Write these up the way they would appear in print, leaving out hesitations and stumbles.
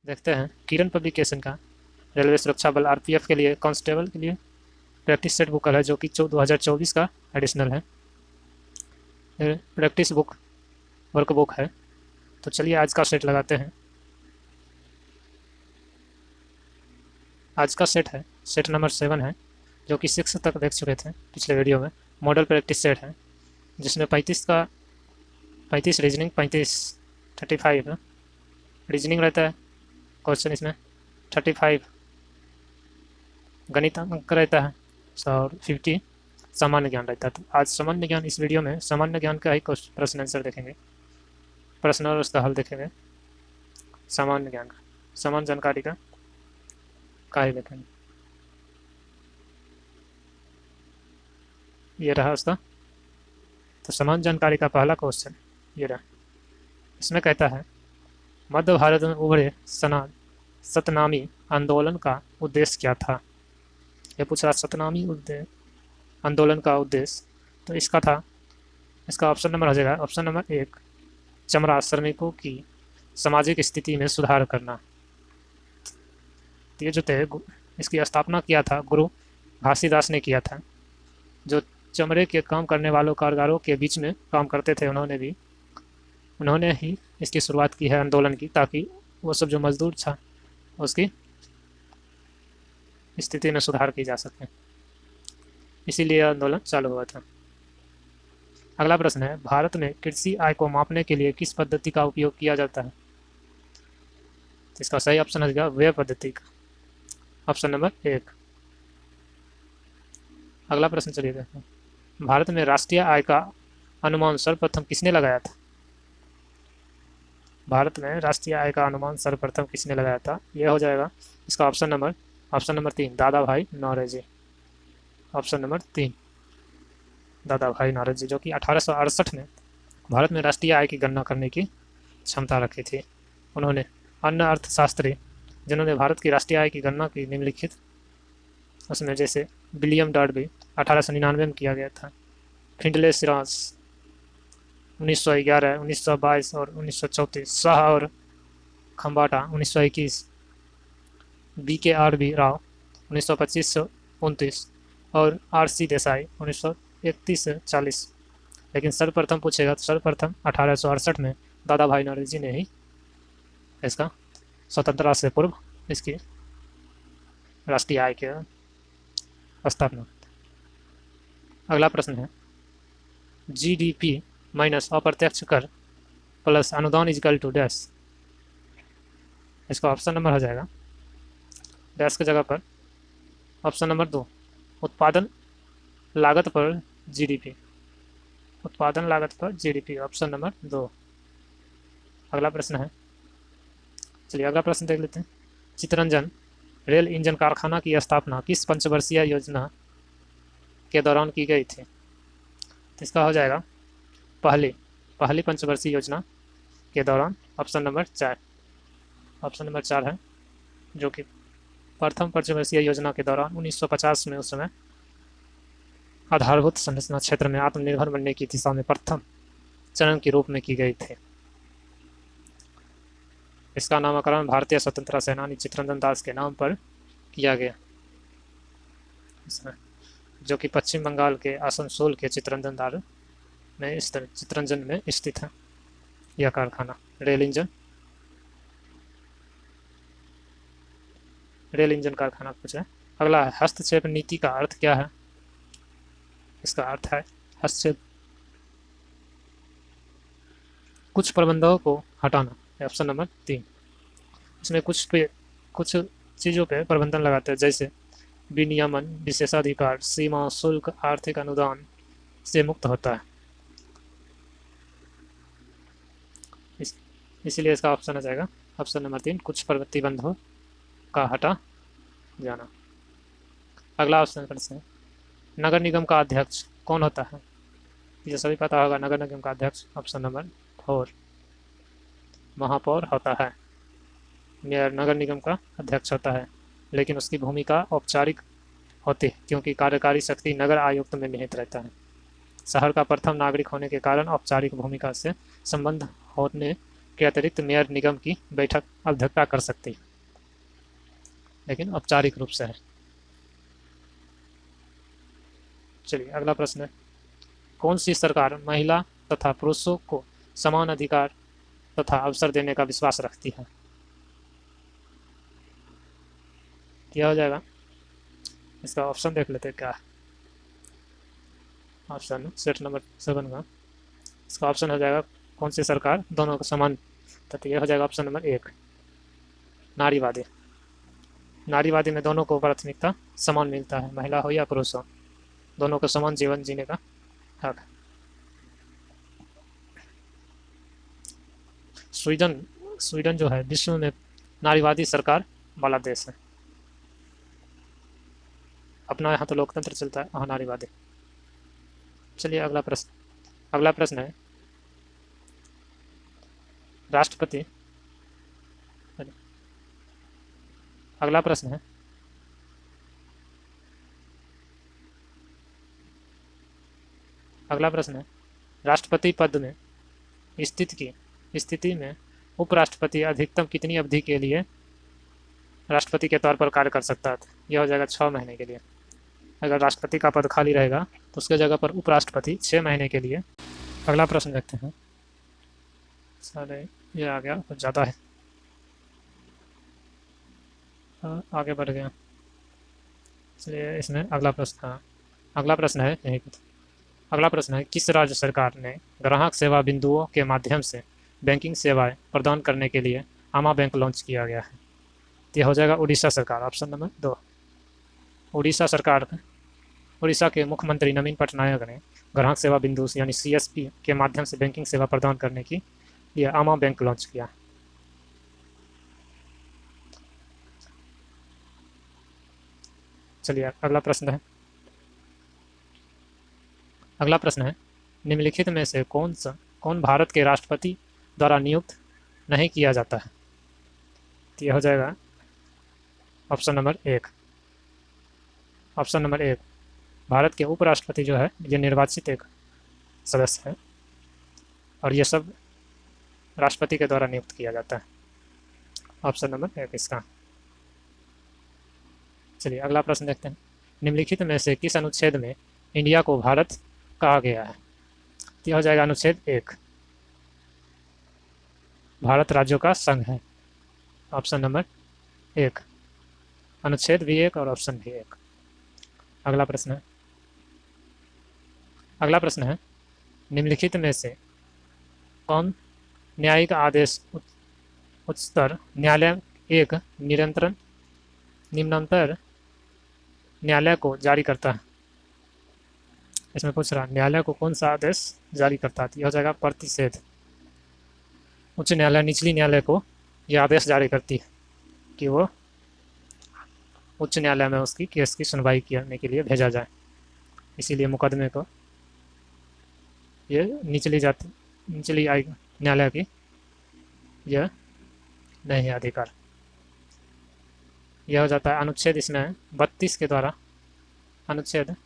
देखते हैं किरण पब्लिकेशन का रेलवे सुरक्षा बल आरपीएफ के लिए कांस्टेबल के लिए प्रैक्टिस सेट बुक है, जो कि 2024 का एडिशनल है। प्रैक्टिस बुक वर्क बुक है। तो चलिए आज का सेट लगाते हैं। आज का सेट है, सेट नंबर 7 है, जो कि 6 तक देख चुके थे पिछले वीडियो में। मॉडल प्रैक्टिस सेट है जिसमें 35 रीजनिंग, 35 है रीजनिंग रहता है क्वेश्चन इसमें, 35 गणित अंक रहता है और 50 सामान्य ज्ञान रहता है। तो आज सामान्य ज्ञान, इस वीडियो में सामान्य ज्ञान का ही प्रश्न आंसर देखेंगे, प्रश्न और उसका हल देखेंगे। सामान्य ज्ञान का, सामान्य जानकारी का ही देखेंगे। ये रहा उसका। तो सामान्य जानकारी का पहला क्वेश्चन ये रहा। इसमें कहता है मध्य भारत में उभरे सतनामी आंदोलन का उद्देश्य क्या था। ये पूछ रहा सतनामी आंदोलन का उद्देश्य। तो इसका ऑप्शन नंबर हो जाएगा, ऑप्शन नंबर 1, चमड़ा श्रमिकों की सामाजिक स्थिति में सुधार करना। ये जो थे, इसकी स्थापना किया था गुरु घासीदास ने किया था, जो चमड़े के काम करने वालों कारीगरों के बीच में काम करते थे। उन्होंने ही इसकी शुरुआत की है आंदोलन की, ताकि वो सब जो मजदूर था उसकी स्थिति में सुधार की जा सके, इसीलिए आंदोलन चालू हुआ था। अगला प्रश्न है भारत में कृषि आय को मापने के लिए किस पद्धति का उपयोग किया जाता है। तो इसका सही ऑप्शन है व्यय पद्धति का, ऑप्शन नंबर 1। अगला प्रश्न चलिए देखते हैं। भारत में राष्ट्रीय आय का अनुमान सर्वप्रथम किसने लगाया था। भारत में राष्ट्रीय आय का अनुमान सर्वप्रथम किसने लगाया था। यह हो जाएगा इसका ऑप्शन नंबर 3, दादा भाई नौरोजी। ऑप्शन नंबर 3, दादा भाई नौरोजी, जो कि 1868 में भारत में राष्ट्रीय आय की गणना करने की क्षमता रखी थी। उन्होंने अन्य अर्थशास्त्री जिन्होंने भारत की राष्ट्रीय आय की गणना की निम्नलिखित, उसमें जैसे विलियम डर्बी 1899 में किया गया था, फिंडले सिराज 1911, 1922 और 1934, शाह और खम्बाटा 1921, BKRB राव 1925 से 29 और RC देसाई 1931 से 40। लेकिन सर्वप्रथम पूछेगा तो सर्वप्रथम 1868 में दादा भाई नौरोजी ने ही इसका स्वतंत्रता से पूर्व इसकी राष्ट्रीय आय की स्थापना। अगला प्रश्न है GDP माइनस अप्रत्यक्ष कर प्लस अनुदान इजकल टू डैश। इसका ऑप्शन नंबर हो जाएगा डैश की जगह पर ऑप्शन नंबर 2, उत्पादन लागत पर GDP, उत्पादन लागत पर GDP, ऑप्शन नंबर 2। अगला प्रश्न है, चलिए अगला प्रश्न देख लेते हैं। चितरंजन रेल इंजन कारखाना की स्थापना किस पंचवर्षीय योजना के दौरान की गई थी। तो इसका हो जाएगा पहली पंचवर्षीय योजना के दौरान, ऑप्शन नंबर 4। ऑप्शन नंबर 4 है, जो कि प्रथम पंचवर्षीय योजना के दौरान 1950 में उस समय आधारभूत संरचना क्षेत्र में आत्मनिर्भर बनने की दिशा में प्रथम चरण के रूप में की गई थी। इसका नामकरण भारतीय स्वतंत्रता सेनानी चितरंजन दास के नाम पर किया गया, जो कि पश्चिम बंगाल के आसनसोल के चितरंजन में स्थित है यह कारखाना। रेल इंजन कारखाना पूछ रहा है। अगला है हस्तक्षेप नीति का अर्थ क्या है। इसका अर्थ है हस्तक्षेप कुछ प्रबंधों को हटाना, ऑप्शन नंबर 3। इसमें कुछ चीज़ों पे प्रबंधन लगाते हैं, जैसे विनियमन, विशेषाधिकार, सीमा शुल्क, आर्थिक अनुदान से मुक्त होता है। इसीलिए इसका ऑप्शन आ जाएगा ऑप्शन नंबर 3, कुछ प्रतिबंधों का हटा जाना। अगला ऑप्शन करते हैं नगर निगम का अध्यक्ष कौन होता है। ये सभी पता होगा, नगर निगम का अध्यक्ष ऑप्शन नंबर 4 महापौर होता है। मेयर नगर निगम का अध्यक्ष होता है, लेकिन उसकी भूमिका औपचारिक होती है क्योंकि कार्यकारी शक्ति नगर आयुक्त में निहित रहता है। शहर का प्रथम नागरिक होने के कारण औपचारिक भूमिका से संबंध होने के अतिरिक्त मेयर निगम की बैठक अध्यक्षता कर सकती है, लेकिन औपचारिक रूप से है। चलिए अगला प्रश्न है, कौन सी सरकार महिला तथा पुरुषों को समान अधिकार तथा अवसर देने का विश्वास रखती है? क्या हो जाएगा? इसका ऑप्शन देख लेते हैं क्या है। ऑप्शन सेट नंबर 7 का इसका ऑप्शन हो जाएगा, कौन सी सरकार दोनों को समान, तथा यह हो जाएगा ऑप्शन नंबर 1, नारीवादी। नारीवादी में दोनों को प्राथमिकता समान मिलता है, महिला हो या पुरुष हो, दोनों को समान जीवन जीने का हक। स्वीडन स्वीडन जो है विश्व में नारीवादी सरकार वाला देश है। अपना यहाँ तो लोकतंत्र चलता है, वहाँ नारीवादी। चलिए अगला प्रश्न है, राष्ट्रपति अगला प्रश्न है, राष्ट्रपति पद में स्थिति में उपराष्ट्रपति अधिकतम कितनी अवधि के लिए राष्ट्रपति के तौर पर कार्य कर सकता है? यह हो जाएगा 6 महीने के लिए। अगर राष्ट्रपति का पद खाली रहेगा तो उसके जगह पर उपराष्ट्रपति 6 महीने के लिए। अगला प्रश्न देखते हैं। सारे ये आ गया, कुछ ज़्यादा है, आगे बढ़ गया। चलिए इसमें अगला प्रश्न है यहीं पर। अगला प्रश्न है, किस राज्य सरकार ने ग्राहक सेवा बिंदुओं के माध्यम से बैंकिंग सेवाएं प्रदान करने के लिए आमा बैंक लॉन्च किया गया है? यह हो जाएगा उड़ीसा सरकार, ऑप्शन नंबर 2। उड़ीसा के मुख्यमंत्री नवीन पटनायक ने ग्राहक सेवा बिंदु यानी CSP के माध्यम से बैंकिंग सेवा प्रदान करने की लिए आमा बैंक लॉन्च किया। चलिए अगला प्रश्न है, निम्नलिखित में से कौन भारत के राष्ट्रपति द्वारा नियुक्त नहीं किया जाता है? तो यह हो जाएगा ऑप्शन नंबर 1। भारत के उपराष्ट्रपति जो है ये निर्वाचित एक सदस्य है और ये सब राष्ट्रपति के द्वारा नियुक्त किया जाता है, ऑप्शन नंबर 1 इसका। चलिए अगला प्रश्न देखते हैं, निम्नलिखित में से किस अनुच्छेद में इंडिया को भारत कहा गया है? तो यह हो जाएगा अनुच्छेद 1, भारत राज्यों का संघ है, ऑप्शन नंबर 1, अनुच्छेद भी 1 और ऑप्शन भी 1। अगला प्रश्न है, निम्नलिखित में से कौन न्यायिक आदेश उच्चतर न्यायालय एक निम्नतर न्यायालय को जारी करता है? इसमें पूछ रहा न्यायालय को कौन सा आदेश जारी करता है? यह हो जाएगा प्रतिषेध। उच्च न्यायालय निचली न्यायालय को यह आदेश जारी करती है कि वो उच्च न्यायालय में उसकी केस की सुनवाई करने के लिए भेजा जाए, इसीलिए मुकदमे को ये निचली न्यायालय की यह नहीं है अधिकार। यह हो जाता है अनुच्छेद इसमें 32 के द्वारा, अनुच्छेद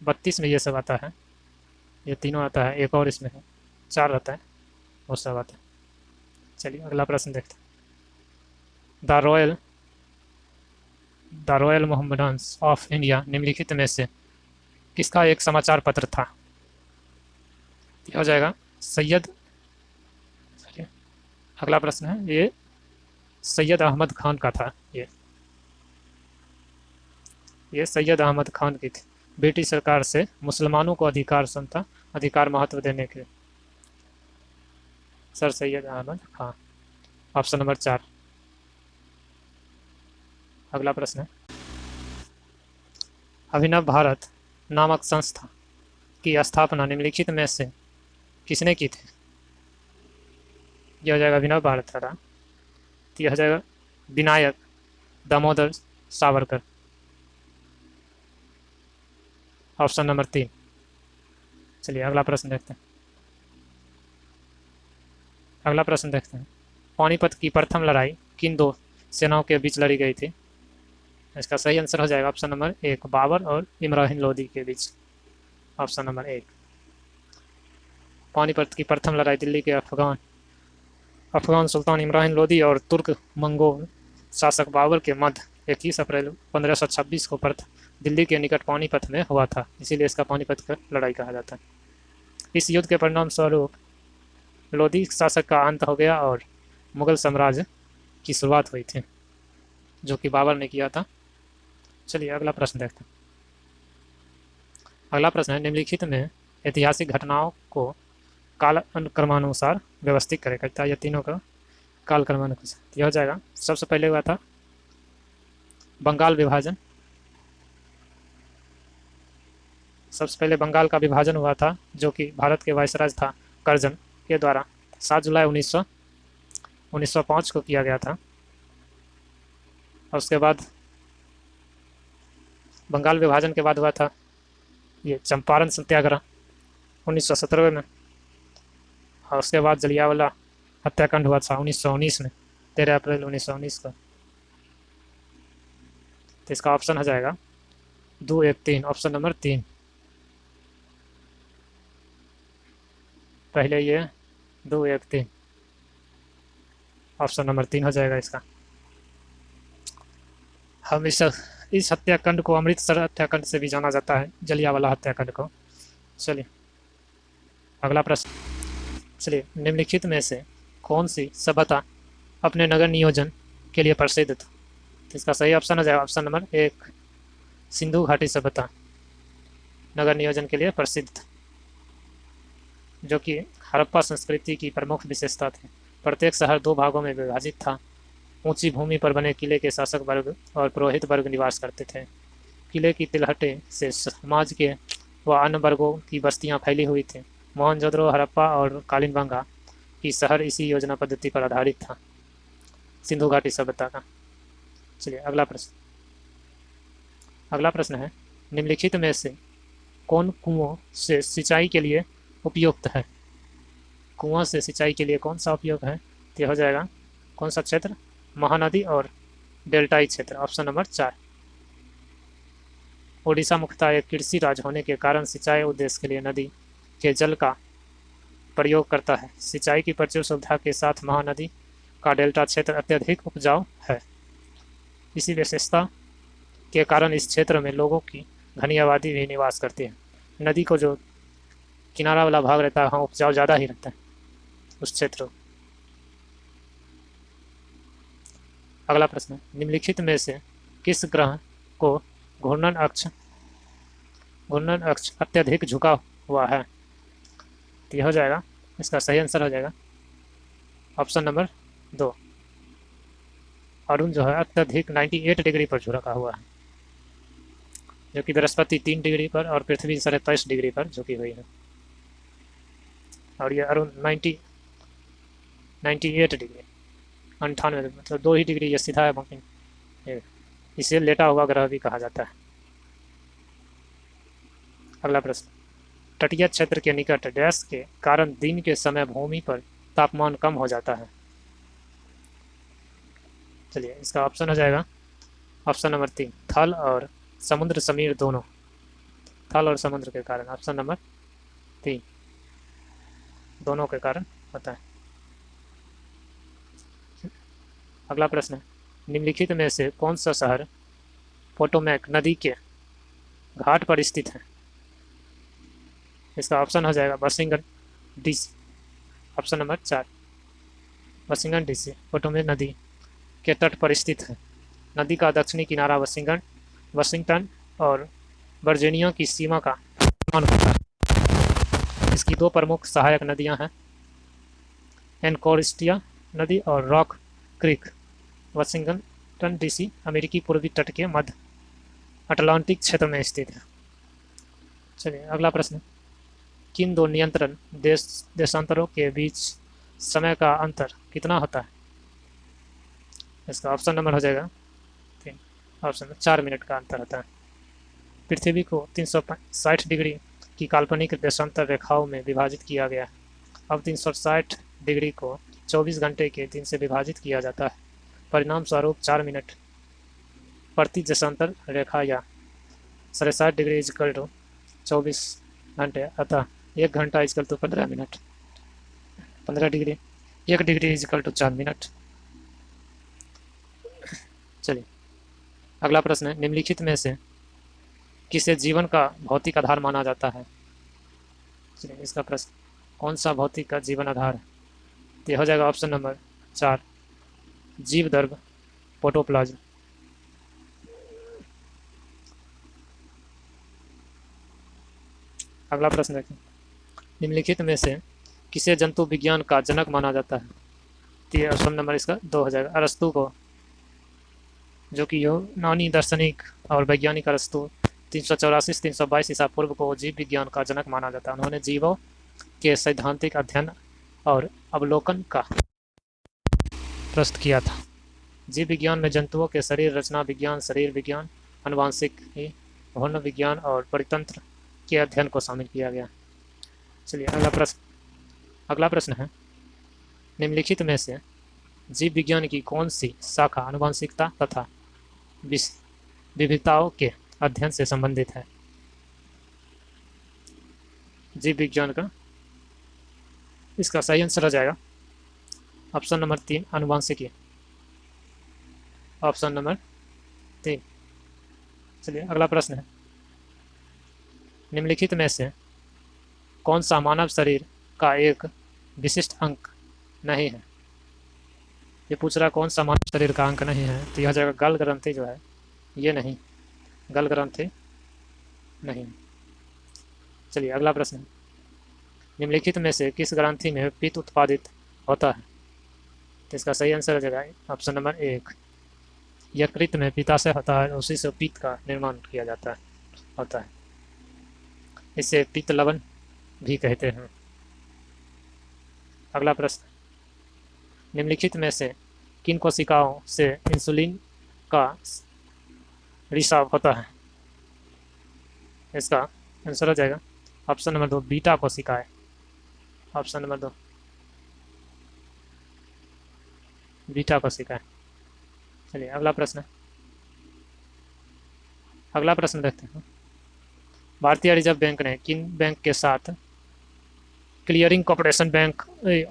32 में ये सब आता है, ये तीनों आता है, एक और इसमें है 4 आता है, वो सब आता है। चलिए अगला प्रश्न देखते हैं, the royal Mohammedans of India निम्नलिखित में से किसका एक समाचार पत्र था? यह हो जाएगा सैयद, अगला प्रश्न है, ये सैयद अहमद खान का था। ये सैयद अहमद खान की थी, ब्रिटिश सरकार से मुसलमानों को अधिकार महत्व देने के Sir Syed Ahmed Khan, option number 4। अगला प्रश्न है, अभिनव भारत नामक संस्था की स्थापना निम्नलिखित में से किसने की थी? यह हो जाएगा अभिनव भारत था, तो यह हो जाएगा विनायक दामोदर सावरकर, ऑप्शन नंबर 3। चलिए अगला प्रश्न देखते हैं, पानीपत की प्रथम लड़ाई किन दो सेनाओं के बीच लड़ी गई थी? इसका सही आंसर हो जाएगा ऑप्शन नंबर 1, बाबर और इब्राहिम लोदी के बीच, ऑप्शन नंबर 1। पानीपत की प्रथम लड़ाई दिल्ली के अफगान सुल्तान इब्राहिम लोदी और तुर्क मंगोल शासक बाबर के मध्य 21 अप्रैल 1526 को पर्थ दिल्ली के निकट पानीपत में हुआ था, इसीलिए इसका पानीपत का लड़ाई कहा जाता है। इस युद्ध के परिणाम स्वरूप लोदी शासक का अंत हो गया और मुगल साम्राज्य की शुरुआत हुई थी, जो कि बाबर ने किया था। चलिए अगला प्रश्न देखते हैं। अगला प्रश्न है, निम्नलिखित में ऐतिहासिक घटनाओं को काल क्रमानुसार व्यवस्थित करें। कहता है ये तीनों का काल क्रमानुसार। यह हो जाएगा, सबसे पहले हुआ था बंगाल विभाजन। सबसे पहले बंगाल का विभाजन हुआ था, जो कि भारत के वायसराय था करजन के द्वारा 7 जुलाई 1905 को किया गया था। और उसके बाद बंगाल विभाजन के बाद हुआ था ये चंपारण सत्याग्रह 1917 में। और उसके बाद जलियांवाला हत्याकांड हुआ था 1919 में, 13 अप्रैल 1919 को। तो इसका ऑप्शन हो जाएगा 2, 1, 3, ऑप्शन नंबर 3। पहले ये 2, 1, 3, ऑप्शन नंबर 3 हो जाएगा इसका। हम इस हत्याकांड को अमृतसर हत्याकांड से भी जाना जाता है, जलियांवाला हत्याकांड को। चलिए अगला प्रश्न। चलिए, निम्नलिखित में से कौन सी सभ्यता अपने नगर नियोजन के लिए प्रसिद्ध था? तो इसका सही ऑप्शन हो जाएगा ऑप्शन नंबर 1, सिंधु घाटी सभ्यता नगर नियोजन के लिए प्रसिद्ध था, जो कि हड़प्पा संस्कृति की प्रमुख विशेषता थी। प्रत्येक शहर 2 भागों में विभाजित था। ऊंची भूमि पर बने किले के शासक वर्ग और पुरोहित वर्ग निवास करते थे। किले की तिलहटे से समाज के व अन्य वर्गों की बस्तियां फैली हुई थी। मोहनजोदड़ो, हड़प्पा और कालीबंगा की शहर इसी योजना पद्धति पर आधारित था, सिंधु घाटी सभ्यता का। चलिए अगला प्रश्न। अगला प्रश्न है, निम्नलिखित में से कौन कुओं से सिंचाई के लिए उपयुक्त है? कुआं से सिंचाई के लिए कौन सा उपयोग है? तो यह हो जाएगा कौन सा क्षेत्र? महानदी और डेल्टाई क्षेत्र, ऑप्शन नंबर 4। ओडिशा मुख्यतः एक कृषि राज्य होने के कारण सिंचाई उद्देश्य के लिए नदी के जल का प्रयोग करता है। सिंचाई की प्रचुर सुविधा के साथ महानदी का डेल्टा क्षेत्र अत्यधिक उपजाऊ है। इसी विशेषता के कारण इस क्षेत्र में लोगों की घनी आबादी भी निवास करती है। नदी को जो किनारा वाला भाग रहता है, वहाँ उपजाऊ ज़्यादा ही रहता है उस क्षेत्र। अगला प्रश्न, निम्नलिखित में से किस ग्रह को घूर्णन अक्ष अत्यधिक झुका हुआ है? तो यह हो जाएगा, इसका सही आंसर हो जाएगा ऑप्शन नंबर 2। अरुण जो है अत्यधिक 98 डिग्री पर झुका हुआ है, जो कि बृहस्पति 3 डिग्री पर और पृथ्वी 23.5 डिग्री पर झुकी हुई है। और ये अरुण 98 डिग्री 98, मतलब 2 ही डिग्री ये सीधा है, बाकी इसे लेटा हुआ ग्रह भी कहा जाता है। अगला प्रश्न, तटीय क्षेत्र के निकट डैश के कारण दिन के समय भूमि पर तापमान कम हो जाता है? चलिए इसका ऑप्शन हो जाएगा ऑप्शन नंबर 3, थल और समुद्र समीर दोनों। थल और समुद्र के कारण, ऑप्शन नंबर 3, दोनों के कारण होता है। अगला प्रश्न है, निम्नलिखित में से कौन सा शहर पोटोमैक नदी के घाट पर स्थित है? इसका ऑप्शन हो जाएगा Washington DC, option number 4। Washington DC Potomac नदी के तट पर स्थित है। नदी का दक्षिणी किनारा वाशिंगटन और वर्जीनिया की सीमा का निर्माण होता है। इसकी 2 प्रमुख सहायक नदियां हैं, एनकोरिस्टिया नदी और रॉक क्रीक। वाशिंगटन डीसी अमेरिकी पूर्वी तट के मध्य अटलांटिक क्षेत्र में स्थित है। चलिए अगला प्रश्न, किन 2 नियंत्रण देशांतरों के बीच समय का अंतर कितना होता है? इसका ऑप्शन नंबर हो जाएगा 3, ऑप्शन 4 मिनट का अंतर होता है। पृथ्वी को 360 डिग्री की काल्पनिक देशांतर रेखाओं में विभाजित किया गया है। अब 360 डिग्री को 24 घंटे के दिन से विभाजित किया जाता है। परिणाम स्वरूप 4 मिनट प्रति देशांतर रेखा या 60 डिग्री इजकल टू 24 घंटे, अतः 1 घंटा equal to 15 minute. 15 degree 1 degree equal to 4 minute. चलिए अगला प्रश्न है, निम्नलिखित में से किसे जीवन का भौतिक आधार माना जाता है। चलिए इसका प्रश्न, कौन सा भौतिक का जीवन आधार है, तो यह हो जाएगा ऑप्शन नंबर 4, जीव द्रव्य प्रोटोप्लाज्म। अगला प्रश्न देखें, निम्नलिखित में से किसे जंतु विज्ञान का जनक माना जाता है, तो ये ऑप्शन नंबर इसका 2 हो जाएगा, अरस्तु को, जो कि यूनानी दार्शनिक और वैज्ञानिक अरस्तु 384 से 322 ईसा पूर्व को जीव विज्ञान का जनक माना जाता है। उन्होंने जीवों के सैद्धांतिक अध्ययन और अवलोकन का प्रस्तुत किया था। जीव विज्ञान में जंतुओं के शरीर रचना विज्ञान, शरीर विज्ञान, आनुवांशिकी, भ्रूण विज्ञान और परितंत्र के अध्ययन को शामिल किया गया। चलिए अगला प्रश्न है, निम्नलिखित में से जीव विज्ञान की कौन सी शाखा आनुवांशिकता तथा विविधताओं के अध्ययन से संबंधित है। जीव विज्ञान का इसका सही आंसर हो जाएगा ऑप्शन नंबर 3, आनुवांशिकी, ऑप्शन नंबर 3। चलिए अगला प्रश्न है, निम्नलिखित में से कौन सा मानव शरीर का एक विशिष्ट अंग नहीं है। ये पूछ रहा कौन सा मानव शरीर का अंग नहीं है, तो यह जाएगा गल ग्रंथि जो है, ये नहीं, गल ग्रंथि नहीं। चलिए अगला प्रश्न, निम्नलिखित में से किस ग्रंथि में पित्त उत्पादित होता है, तो इसका सही आंसर हो जाएगा ऑप्शन नंबर 1, यकृत में पित्ताशय होता है, उसी से पित्त का निर्माण किया जाता होता है, इसे पित्त लवण भी कहते हैं। अगला प्रश्न, निम्नलिखित में से किन कोशिकाओं से इंसुलिन का रिसाव होता है, इसका आंसर हो जाएगा ऑप्शन नंबर 2, बीटा कोशिकाएं, ऑप्शन नंबर 2, बीटा कोशिकाएं। चलिए अगला प्रश्न देखते हैं, भारतीय रिजर्व बैंक ने किन बैंक के साथ clearing corporation bank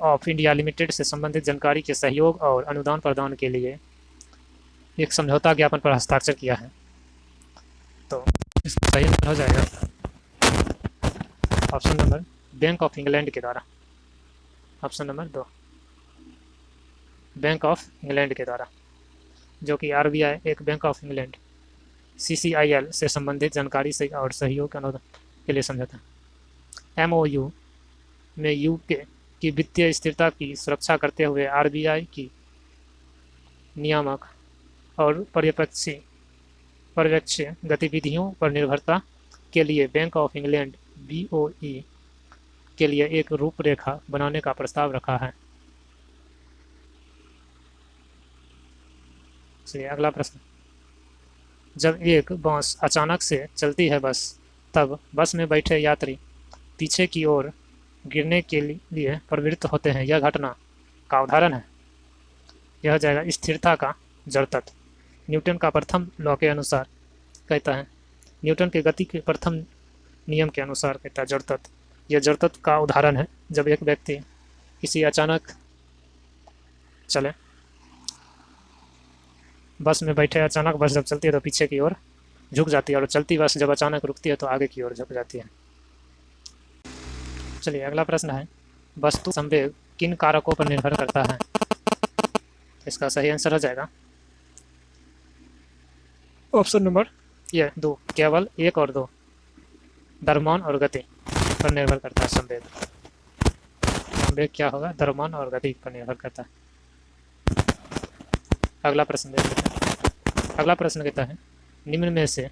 of India limited से संबंधित जानकारी के सहयोग और अनुदान प्रदान के लिए एक समझौता ज्ञापन पर हस्ताक्षर किया है, तो इसका सही आंसर हो जाएगा option number bank of England के द्वारा, option number 2, bank of England के द्वारा, जो कि आरबीआई एक बैंक ऑफ इंग्लैंड सीसीआईएल से संबंधित जानकारी से और सहयोग के अनुदान के लिए समझौता। एमओयू में यूके की वित्तीय स्थिरता की सुरक्षा करते हुए आरबीआई की नियामक और पर्यवेक्षी गतिविधियों पर निर्भरता के लिए बैंक ऑफ इंग्लैंड बीओई के लिए एक रूपरेखा बनाने का प्रस्ताव रखा है। चलिए अगला प्रश्न, जब एक बस अचानक से चलती है तब बस में बैठे यात्री पीछे की ओर गिरने के लिए प्रवृत्त होते हैं, यह घटना का उदाहरण है। यह हो जाएगा स्थिरता का जड़तत्व, न्यूटन का प्रथम लॉ के अनुसार कहता है, न्यूटन के गति के प्रथम नियम के अनुसार कहता है जड़तत्व, यह जड़तत्व का उदाहरण है। जब एक व्यक्ति किसी अचानक चले बस में बैठे, अचानक बस जब चलती है तो पीछे की ओर झुक जाती है, और चलती बस जब अचानक रुकती है तो आगे की ओर झुक जाती है। चलिए अगला प्रश्न है, वस्तु संवेग किन कारकों पर निर्भर करता है, इसका सही आंसर हो जाएगा ऑप्शन नंबर 2, केवल 1 और 2, द्रव्यमान और गति पर निर्भर करता है। संवेग क्या होगा, द्रव्यमान और गति पर निर्भर करता है। अगला प्रश्न कहता है, निम्न में से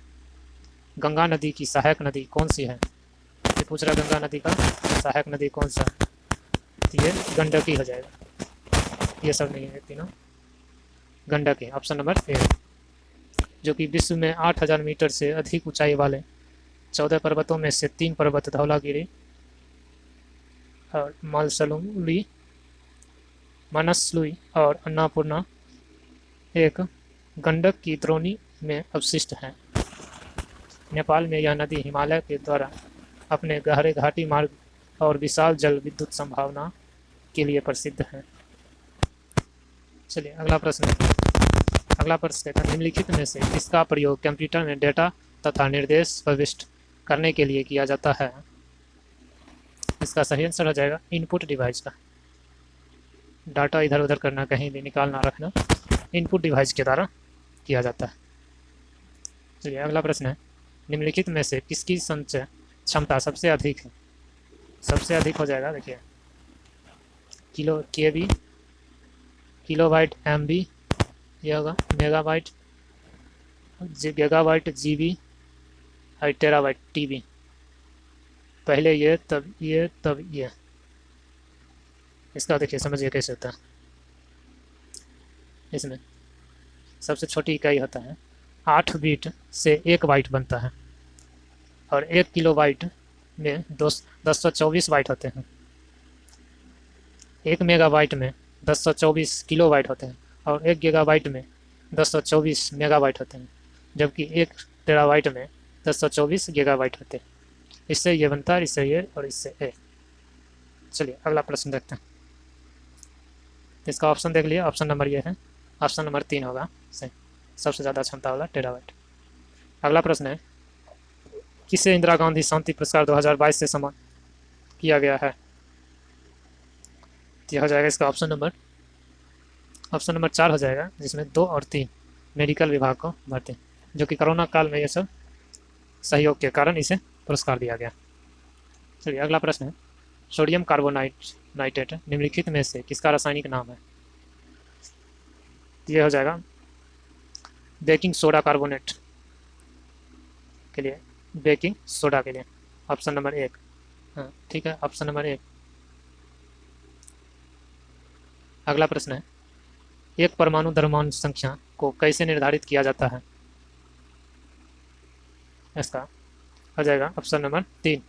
गंगा नदी की सहायक नदी कौन सी है। ये पूछ रहा गंगा नदी का सहायक नदी कौन सा, तो ये गंडकी हो जाएगा, ये सब नहीं है तीनों, गंडकी ऑप्शन नंबर 1, जो कि विश्व में 8000 मीटर से अधिक ऊंचाई वाले 14 पर्वतों में से 3 पर्वत धौलागिरी और मानसलुई और अन्नपूर्णा एक गंडक की द्रोणी में अवशिष्ट हैं। नेपाल में यह नदी हिमालय के द्वारा अपने गहरे घाटी मार्ग और विशाल जल विद्युत संभावना के लिए प्रसिद्ध है। चलिए अगला प्रश्न कहता है निम्नलिखित में से किसका प्रयोग कंप्यूटर में डेटा तथा निर्देश प्रविष्ट करने के लिए किया जाता है। इसका सही आंसर हो जाएगा इनपुट डिवाइस का। डाटा इधर उधर करना, कहीं भी निकालना रखना इनपुट डिवाइस के द्वारा किया जाता है। चलिए अगला प्रश्न है निम्नलिखित में से किसकी संचय क्षमता सबसे अधिक है। सबसे अधिक हो जाएगा, देखिए किलो KB, किलोबाइट MB, यह होगा मेगाबाइट, गीगाबाइट GB और टेराबाइट TB। पहले ये तब ये तब ये। इसका देखिए समझिए कैसे होता है। इसमें सबसे छोटी इकाई होता है 8 बीट से 1 बाइट बनता है और 1 किलोबाइट में 1024 बाइट होते हैं। 1 मेगाबाइट में 1024 किलोबाइट होते हैं और 1 गीगाबाइट में 1024 मेगाबाइट होते हैं, जबकि 1 टेराबाइट में 1024 गीगाबाइट होते हैं। इससे ये बनता है, इससे ये और इससे ए। चलिए अगला प्रश्न देखते हैं। इसका ऑप्शन देख लिए, ऑप्शन नंबर ये है, ऑप्शन नंबर 3 होगा सही, सबसे ज़्यादा क्षमता वाला टेराबाइट। अगला प्रश्न है किसे इंदिरा गांधी शांति पुरस्कार 2022 से सम्मान किया गया है। यह हो जाएगा इसका ऑप्शन नंबर 4 हो जाएगा, जिसमें 2 और 3 मेडिकल विभाग को भरते हैं, जो कि कोरोना काल में ये सब सहयोग के कारण इसे पुरस्कार दिया गया। चलिए अगला प्रश्न है सोडियम कार्बोनाइट्रेट निम्नलिखित में से किसका रासायनिक नाम है। यह हो जाएगा बेकिंग सोडा कार्बोनेट के लिए, बेकिंग सोडा के लिए ऑप्शन नंबर 1। हाँ ठीक है, ऑप्शन नंबर 1। अगला प्रश्न है एक परमाणु द्रव्यमान संख्या को कैसे निर्धारित किया जाता है। इसका हो जाएगा ऑप्शन नंबर 3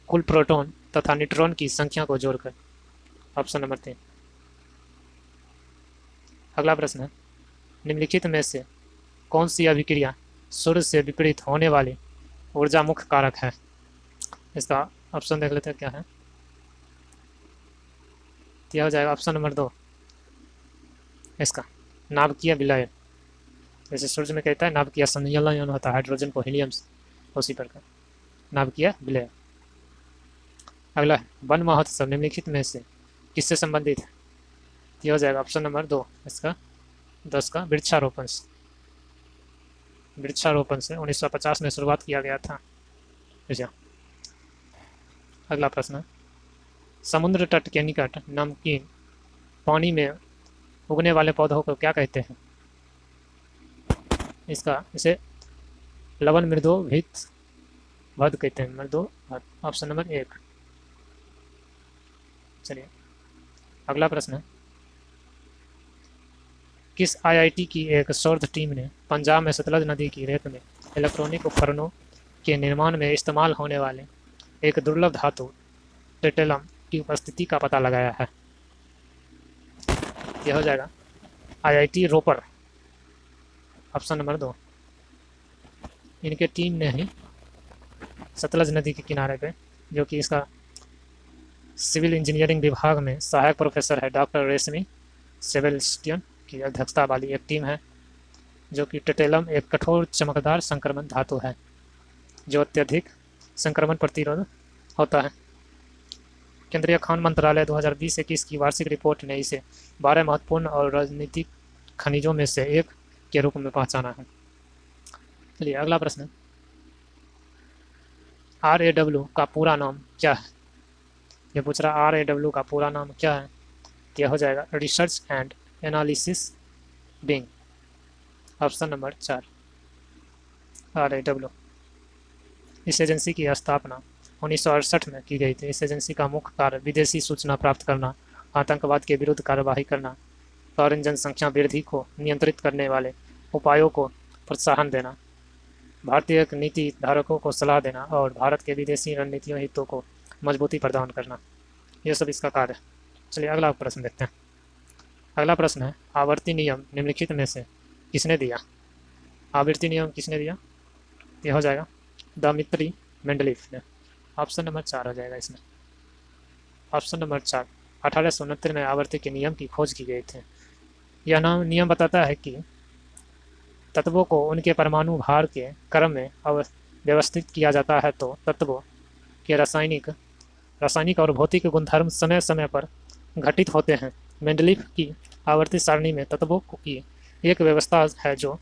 कुल प्रोटॉन तथा न्यूट्रॉन की संख्या को जोड़कर, ऑप्शन नंबर 3। अगला प्रश्न है निम्नलिखित में से कौन सी अभिक्रिया सूर्य से विपरीत होने वाली ऊर्जा मुख्य कारक है। इसका ऑप्शन देख लेते हैं क्या है। यह हो जाएगा ऑप्शन नंबर 2 इसका नाभिकीय विलयन। जैसे सूर्य में कहता है नाभिकीय संलयन होता है हाइड्रोजन को हीलियम से, उसी प्रकार नाभिकीय विलयन। अगला है वन महोत्सव निम्नलिखित में से किससे संबंधित है। यह हो जाएगा ऑप्शन नंबर 2 इसका 10 का वृक्षारोपण से 1950 में शुरुआत किया गया था। अगला प्रश्न समुद्र तट के निकट नमकीन पानी में उगने वाले पौधों को क्या कहते हैं। इसे लवण मृदो भित भद कहते हैं, मृदो भद, ऑप्शन नंबर 1। चलिए अगला प्रश्न है किस IIT की एक शोध टीम ने पंजाब में सतलज नदी की रेत में इलेक्ट्रॉनिक उपकरणों के निर्माण में इस्तेमाल होने वाले एक दुर्लभ धातु टेटेलम की उपस्थिति का पता लगाया है। यह हो जाएगा IIT रोपर, ऑप्शन नंबर 2। इनके टीम ने ही सतलज नदी के किनारे पे, जो कि इसका सिविल इंजीनियरिंग विभाग में सहायक प्रोफेसर है डॉक्टर रेशमी सेबेस्टियन की अध्यक्षता वाली एक टीम है, जो कि टेटेलम एक कठोर चमकदार संक्रमण धातु है जो अत्यधिक संक्रमण प्रतिरोध होता है। केंद्रीय खान मंत्रालय 2020-21 की वार्षिक रिपोर्ट ने इसे 12 महत्वपूर्ण और राजनीतिक खनिजों में से एक के रूप में पहचाना है। चलिए अगला प्रश्न RAW का पूरा नाम क्या है। ये पूछ रहा RAW का पूरा नाम क्या है। यह हो जाएगा research and analysis wing, option number 4 RAW। इस एजेंसी की स्थापना 1968 में की गई थी। इस एजेंसी का मुख्य कार्य विदेशी सूचना प्राप्त करना, आतंकवाद के विरुद्ध कार्यवाही करना, फॉरेन जनसंख्या वृद्धि को नियंत्रित करने वाले उपायों को प्रोत्साहन देना, भारतीय नीति धारकों को सलाह देना और भारत के विदेशी रणनीतियों हितों को मजबूती प्रदान करना, यह सब इसका कार्य है। चलिए अगला प्रश्न देखते हैं। अगला प्रश्न है आवर्ती नियम निम्नलिखित में से किसने दिया। आवर्ती नियम किसने दिया। यह हो जाएगा दमित्री मेंडलीफ ने, ऑप्शन नंबर 4 हो जाएगा इसमें, ऑप्शन नंबर 4। 1869 में आवर्ती के नियम की खोज की गई थी। यह नाम नियम बताता है कि तत्वों को उनके परमाणु भार के क्रम में व्यवस्थित किया जाता है, तो तत्वों के रासायनिक और भौतिक गुणधर्म समय समय पर घटित होते हैं। मेंडलीफ की आवर्ती सारणी में तत्वों की एक व्यवस्था है जो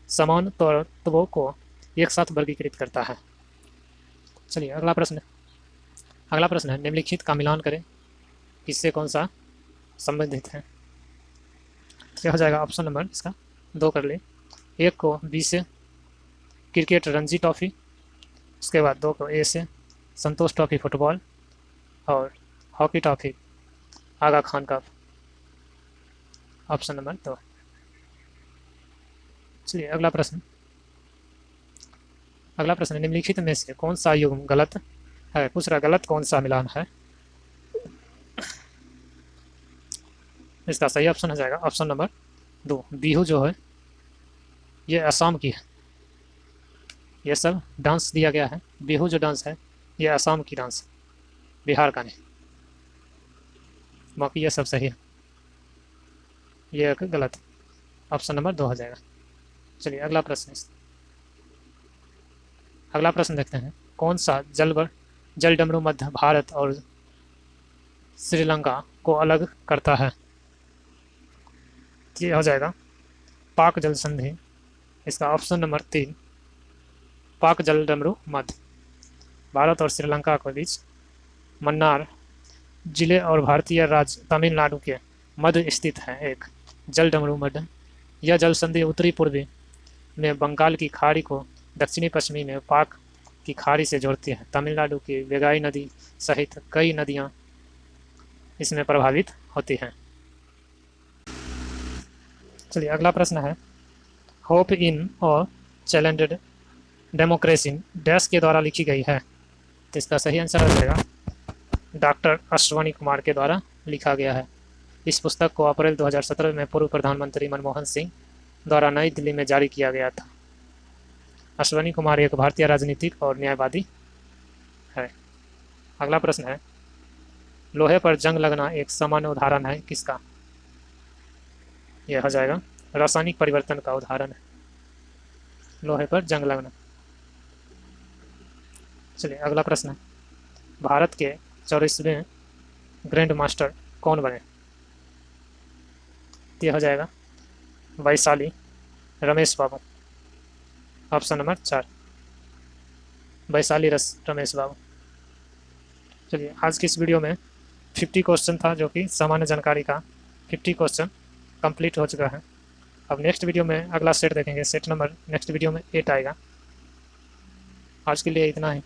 समान तत्वों को एक साथ वर्गीकृत करता है। चलिए अगला प्रश्न है निम्नलिखित का मिलान करें, किससे कौन सा संबंधित है। क्या हो जाएगा ऑप्शन नंबर इसका 2 कर ले। 1 को बी से क्रिकेट रणजी ट्रॉफी, उसके बाद 2 को ए से संतोष ट्रॉफी फुटबॉल और हॉकी ट्रॉफी आगा खान कप। Option number 2। चलिए अगला प्रश्न निम्नलिखित में से कौन सा युग्म गलत है। पूछ रहा गलत कौन सा मिलान है। इसका सही ऑप्शन हो जाएगा ऑप्शन नंबर 2। बिहू जो है ये असम की है। ये सब डांस दिया गया है, बिहू जो डांस है ये असम की डांस है, बिहार का नहीं। बाकी ये सब सही है, ये एक गलत। ऑप्शन नंबर 2 हो जाएगा। चलिए अगला प्रश्न देखते हैं। कौन सा जल डमरू मध्य भारत और श्रीलंका को अलग करता है। ये हो जाएगा पाक जल संधि। इसका ऑप्शन नंबर 3 पाक जल डमरू मध्य भारत और श्रीलंका के बीच मन्नार जिले और भारतीय राज्य तमिलनाडु के मध्य स्थित है एक जल डमरू मध्य। यह जल संधि उत्तरी पूर्वी में बंगाल की खाड़ी को दक्षिणी पश्चिमी में पाक की खाड़ी से जोड़ती है। तमिलनाडु की वेगाई नदी सहित कई नदियां इसमें प्रभावित होती हैं। चलिए अगला प्रश्न है होप इन और चैलेंजेड डेमोक्रेसी डैश के द्वारा लिखी गई है। तो इसका सही आंसर हो जाएगा डॉक्टर अश्वनी कुमार के द्वारा लिखा गया है। इस पुस्तक को अप्रैल 2017 में पूर्व प्रधानमंत्री मनमोहन सिंह द्वारा नई दिल्ली में जारी किया गया था। अश्वनी कुमार एक भारतीय राजनीतिक और न्यायवादी है। अगला प्रश्न है लोहे पर जंग लगना एक सामान्य उदाहरण है किसका। यह हो जाएगा रासायनिक परिवर्तन का उदाहरण है, लोहे पर जंग लगना। चलिए अगला प्रश्न है भारत के 44वें ग्रैंड मास्टर कौन बने। यह हो जाएगा वैशाली रमेश बाबू। ऑप्शन नंबर 4 वैशाली रमेश बाबू। चलिए आज की इस वीडियो में 50 क्वेश्चन था, जो कि सामान्य जानकारी का 50 क्वेश्चन कंप्लीट हो चुका है। अब नेक्स्ट वीडियो में अगला सेट देखेंगे, सेट नंबर नेक्स्ट वीडियो में 8 आएगा। आज के लिए इतना ही।